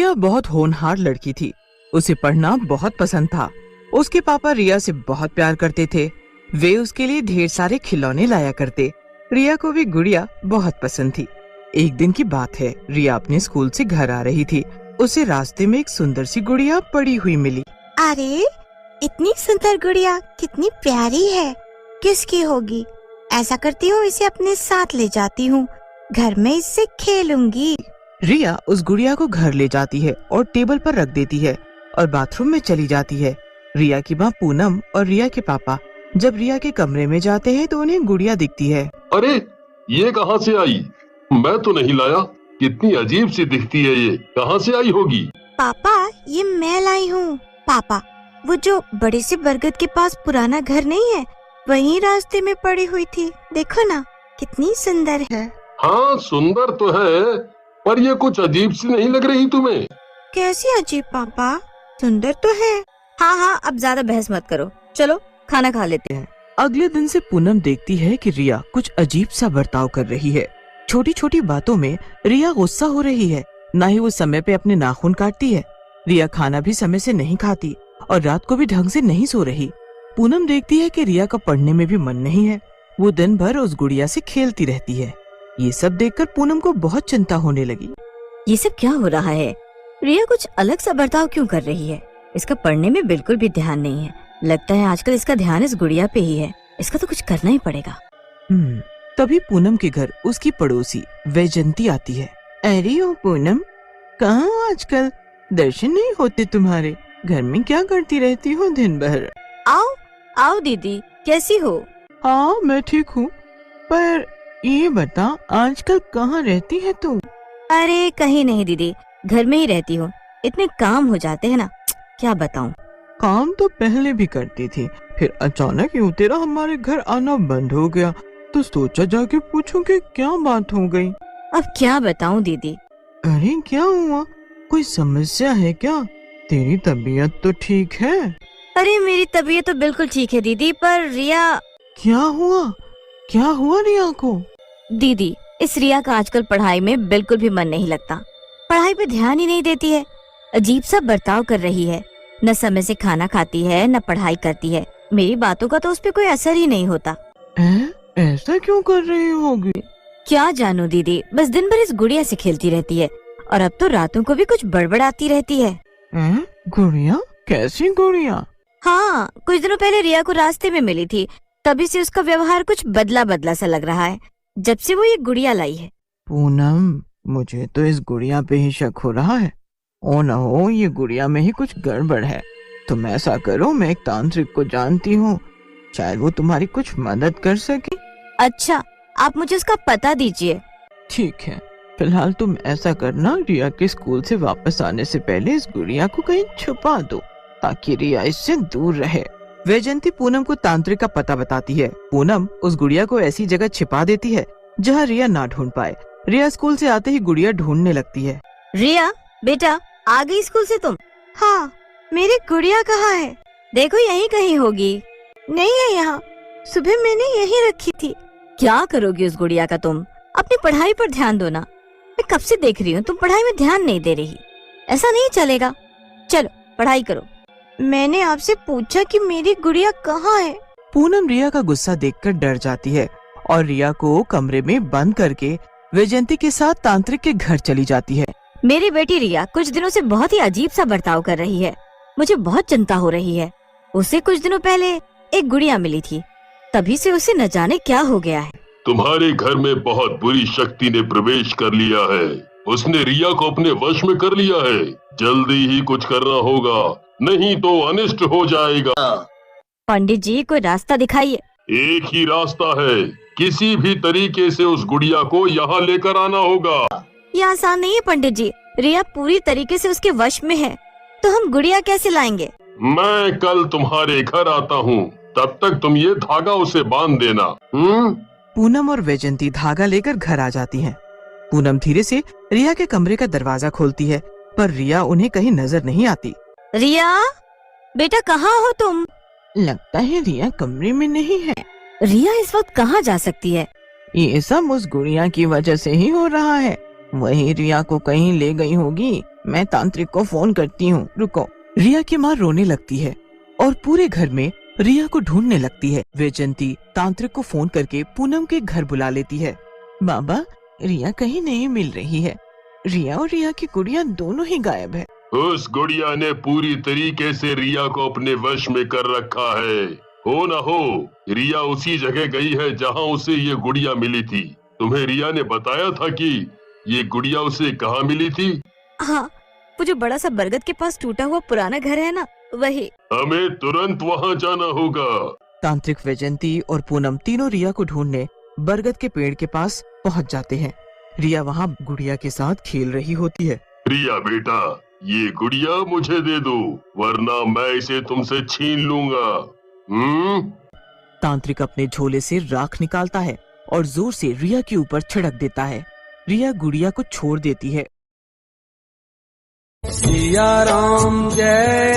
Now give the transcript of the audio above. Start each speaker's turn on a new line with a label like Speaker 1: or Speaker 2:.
Speaker 1: रिया बहुत होनहार लड़की थी। उसे पढ़ना बहुत पसंद था। उसके पापा रिया से बहुत प्यार करते थे। वे उसके लिए ढेर सारे खिलौने लाया करते। रिया को भी गुड़िया बहुत पसंद थी। एक दिन की बात है, रिया अपने स्कूल से घर आ रही थी। उसे रास्ते में एक सुंदर सी गुड़िया पड़ी हुई मिली।
Speaker 2: अरे, इतनी सुंदर गुड़िया कितनी प्यारी है, किसकी होगी? ऐसा करती हूँ, इसे अपने साथ ले जाती हूँ, घर में इससे खेलूंगी।
Speaker 1: रिया उस गुड़िया को घर ले जाती है और टेबल पर रख देती है और बाथरूम में चली जाती है। रिया की माँ पूनम और रिया के पापा जब रिया के कमरे में जाते हैं तो उन्हें गुड़िया दिखती है।
Speaker 3: अरे, ये कहाँ से आई? मैं तो नहीं लाया। कितनी अजीब सी दिखती है, ये कहाँ से आई होगी?
Speaker 2: पापा, ये मैं लाई हूँ। पापा, वो जो बड़े से बरगद के पास पुराना घर नहीं है, वहीं रास्ते में पड़ी हुई थी। देखो ना, कितनी सुंदर है।
Speaker 3: हाँ, सुंदर तो है, पर ये कुछ अजीब सी नहीं लग रही तुम्हें?
Speaker 2: कैसी अजीब पापा? सुंदर तो है।
Speaker 4: हाँ हाँ, अब ज्यादा बहस मत करो, चलो खाना खा लेते हैं।
Speaker 1: अगले दिन से पूनम देखती है कि रिया कुछ अजीब सा बर्ताव कर रही है। छोटी छोटी बातों में रिया गुस्सा हो रही है। न ही वो समय पे अपने नाखून काटती है। रिया खाना भी समय से नहीं खाती और रात को भी ढंग से नहीं सो रही। पूनम देखती है कि रिया का पढ़ने में भी मन नहीं है। वो दिन भर उस गुड़िया से खेलती रहती है। ये सब देखकर पूनम को बहुत चिंता होने लगी।
Speaker 4: ये सब क्या हो रहा है? रिया कुछ अलग सा बर्ताव क्यों कर रही है? इसका पढ़ने में बिल्कुल भी ध्यान नहीं है। लगता है आजकल इसका ध्यान इस गुड़िया पे ही है। इसका तो कुछ करना ही पड़ेगा।
Speaker 1: तभी पूनम के घर उसकी पड़ोसी वैजंती आती है। अरे ओ पूनम, कहाँ हो आजकल? दर्शन नहीं होते तुम्हारे। घर में क्या करती रहती हो दिन भर?
Speaker 4: आओ आओ दीदी, कैसी हो?
Speaker 1: हाँ, मैं ठीक हूँ, पर ये बता, आजकल कहाँ रहती है तुम?
Speaker 4: अरे कहीं नहीं दीदी, घर में ही रहती हूँ। इतने काम हो जाते हैं ना, क्या बताऊँ।
Speaker 1: काम तो पहले भी करती थी, फिर अचानक यूँ तेरा हमारे घर आना बंद हो गया, तो सोचा जाके पूछूं कि क्या बात हो गई।
Speaker 4: अब क्या बताऊँ दीदी।
Speaker 1: अरे क्या हुआ? कोई समस्या है क्या? तेरी तबीयत तो ठीक है?
Speaker 4: अरे मेरी तबीयत तो बिल्कुल ठीक है दीदी, पर रिया।
Speaker 1: क्या हुआ? क्या हुआ रिया को?
Speaker 4: दीदी, इस रिया का आजकल पढ़ाई में बिल्कुल भी मन नहीं लगता। पढ़ाई पे ध्यान ही नहीं देती है। अजीब सा बर्ताव कर रही है। न समय से खाना खाती है, न पढ़ाई करती है। मेरी बातों का तो उस पे कोई असर ही नहीं होता।
Speaker 1: ऐसा क्यों कर रही होगी?
Speaker 4: क्या जानू दीदी, बस दिन भर इस गुड़िया से खेलती रहती है और अब तो रातों को भी कुछ बड़बड़ाती रहती है।
Speaker 1: गुड़िया? कैसी गुड़िया?
Speaker 4: हाँ, कुछ दिनों पहले रिया को रास्ते में मिली थी, तभी से उसका व्यवहार कुछ बदला बदला सा लग रहा है, जब से वो ये गुड़िया लाई है।
Speaker 1: पूनम, मुझे तो इस गुड़िया पे ही शक हो रहा है। ओ न हो, ये गुड़िया में ही कुछ गड़बड़ है। तुम ऐसा करो, मैं एक तांत्रिक को जानती हूँ, शायद वो तुम्हारी कुछ मदद कर सके।
Speaker 4: अच्छा, आप मुझे उसका पता दीजिए।
Speaker 1: ठीक है, फिलहाल तुम ऐसा करना, रिया के स्कूल से वापस आने से पहले इस गुड़िया को कहीं छुपा दो, ताकि रिया इससे दूर रहे। वैजंती पूनम को तांत्रिक का पता बताती है। पूनम उस गुड़िया को ऐसी जगह छिपा देती है जहाँ रिया ना ढूंढ पाए। रिया स्कूल से आते ही गुड़िया ढूंढने लगती है।
Speaker 4: रिया बेटा, आ गई स्कूल से तुम?
Speaker 2: हाँ, मेरी गुड़िया कहाँ है?
Speaker 4: देखो यहीं कहीं होगी।
Speaker 2: नहीं है यहाँ, सुबह मैंने यहीं रखी थी।
Speaker 4: क्या करोगी उस गुड़िया का तुम? अपनी पढ़ाई पर ध्यान दो ना। मैं कब से देख रही हूँ तुम पढ़ाई में ध्यान नहीं दे रही। ऐसा नहीं चलेगा, चलो पढ़ाई करो।
Speaker 2: मैंने आपसे पूछा कि मेरी गुड़िया कहाँ है।
Speaker 1: पूनम रिया का गुस्सा देखकर डर जाती है और रिया को कमरे में बंद करके वैजंती के साथ तांत्रिक के घर चली जाती है।
Speaker 4: मेरी बेटी रिया कुछ दिनों से बहुत ही अजीब सा बर्ताव कर रही है। मुझे बहुत चिंता हो रही है। उसे कुछ दिनों पहले एक गुड़िया मिली थी, तभी से उसे न जाने क्या हो गया है।
Speaker 3: तुम्हारे घर में बहुत बुरी शक्ति ने प्रवेश कर लिया है। उसने रिया को अपने वश में कर लिया है। जल्दी ही कुछ करना होगा, नहीं तो अनिष्ट हो जाएगा।
Speaker 4: पंडित जी, कोई रास्ता दिखाइए।
Speaker 3: एक ही रास्ता है, किसी भी तरीके से उस गुड़िया को यहाँ लेकर आना होगा।
Speaker 4: ये आसान नहीं है पंडित जी। रिया पूरी तरीके से उसके वश में है, तो हम गुड़िया कैसे लाएंगे?
Speaker 3: मैं कल तुम्हारे घर आता हूँ, तब तक तुम ये धागा उसे बांध देना।
Speaker 1: पूनम और वैजंती धागा लेकर घर आ जाती हैं। पूनम धीरे से रिया के कमरे का दरवाजा खोलती है, पर रिया उन्हें कहीं नजर नहीं आती।
Speaker 4: रिया बेटा, कहाँ हो तुम?
Speaker 1: लगता है रिया कमरे में नहीं है।
Speaker 4: रिया इस वक्त कहाँ जा सकती है?
Speaker 1: ये सब उस गुड़िया की वजह से ही हो रहा है। वही रिया को कहीं ले गई होगी। मैं तांत्रिक को फोन करती हूँ, रुको। रिया की माँ रोने लगती है और पूरे घर में रिया को ढूंढने लगती है। वैजयंती तांत्रिक को फोन करके पूनम के घर बुला लेती है। बाबा, रिया कहीं नहीं मिल रही है। रिया और रिया की गुड़िया दोनों ही गायब है।
Speaker 3: उस गुड़िया ने पूरी तरीके से रिया को अपने वश में कर रखा है। हो न हो, रिया उसी जगह गई है जहाँ उसे ये गुड़िया मिली थी। तुम्हें रिया ने बताया था कि ये गुड़िया उसे कहाँ मिली थी?
Speaker 4: हाँ, वो जो बड़ा सा बरगद के पास टूटा हुआ पुराना घर है ना, वही।
Speaker 3: हमें तुरंत वहाँ जाना होगा।
Speaker 1: तांत्रिक, वैजयंती और पूनम तीनों रिया को ढूंढने बरगद के पेड़ के पास पहुंच जाते हैं। रिया वहाँ गुड़िया के साथ खेल रही होती है।
Speaker 3: रिया बेटा, ये गुड़िया मुझे दे दो, वरना मैं इसे तुमसे छीन लूंगा।
Speaker 1: तांत्रिक अपने झोले से राख निकालता है और जोर से रिया के ऊपर छिड़क देता है। रिया गुड़िया को छोड़ देती है।
Speaker 5: सिया राम जय